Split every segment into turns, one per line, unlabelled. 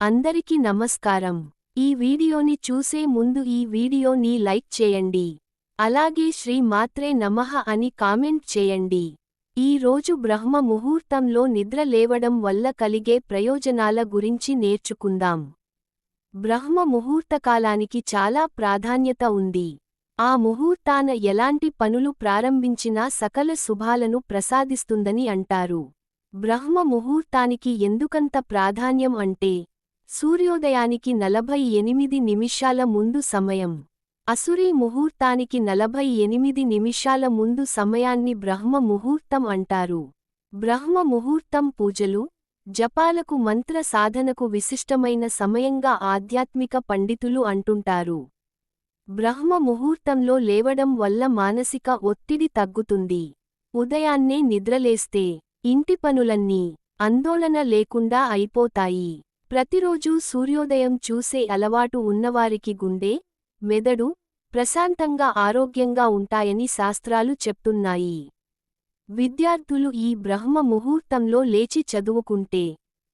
అందరికీ నమస్కారం. ఈ వీడియోని చూసే ముందు ఈ వీడియోని లైక్ చేయండి. అలాగే శ్రీ మాత్రే నమః అని కామెంట్ చేయండి. ఈ రోజు బ్రహ్మ ముహూర్తంలో నిద్ర లేవడం వల్ల కలిగే ప్రయోజనాల గురించి నేర్చుకుందాం. బ్రహ్మ ముహూర్తకాలానికి చాలా ప్రాధాన్యత ఉంది. ఆ ముహూర్తాన ఎలాంటి పనులు ప్రారంభించినా సకల శుభాలను ప్రసాదిస్తుందని అంటారు. బ్రహ్మ ముహూర్తానికి ఎందుకంత ప్రాధాన్యం అంటే, సూర్యోదయానికి 48 నిమిషాల ముందు సమయం. అసురీ ముహూర్తానికి 48 నిమిషాల ముందు సమయాన్ని బ్రహ్మ ముహూర్తం అంటారు. బ్రహ్మ ముహూర్తం పూజలు, జపాలకు మంత్ర సాధనకు విశిష్టమైన సమయంగా ఆధ్యాత్మిక పండితులు అంటుంటారు. బ్రహ్మ ముహూర్తంలో లేవడం వల్ల మానసిక ఒత్తిడి తగ్గుతుంది. ఉదయాన్నే నిద్రలేస్తే ఇంటి పనులన్నీ ఆందోళన లేకుండా అయిపోతాయి. ప్రతిరోజూ సూర్యోదయం చూసే అలవాటు ఉన్నవారికి గుండె, మెదడు ప్రశాంతంగా ఆరోగ్యంగా ఉంటాయని శాస్త్రాలు చెప్తున్నాయి. విద్యార్థులు ఈ బ్రహ్మ ముహూర్తంలో లేచి చదువుకుంటే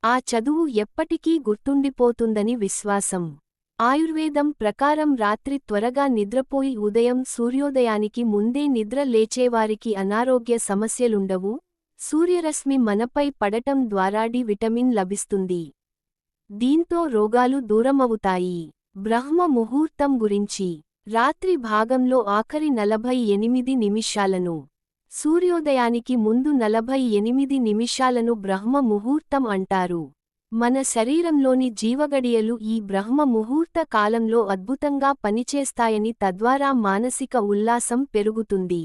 ఆ చదువు ఎప్పటికీ గుర్తుండిపోతుందని విశ్వాసం. ఆయుర్వేదం ప్రకారం రాత్రి త్వరగా నిద్రపోయి ఉదయం సూర్యోదయానికి ముందే నిద్ర లేచేవారికి అనారోగ్య సమస్యలుండవు. సూర్యరశ్మి మనపై పడటం ద్వారా డి విటమిన్ లభిస్తుంది. దీంతో రోగాలు దూరమవుతాయి. బ్రహ్మ ముహూర్తం గురించి, రాత్రి భాగంలో ఆఖరి 48 నిమిషాలను, సూర్యోదయానికి ముందు 48 నిమిషాలను బ్రహ్మ ముహూర్తం అంటారు. మన శరీరంలోని జీవగడియలు ఈ బ్రహ్మ ముహూర్త కాలంలో అద్భుతంగా పనిచేస్తాయని, తద్వారా మానసిక ఉల్లాసం పెరుగుతుంది.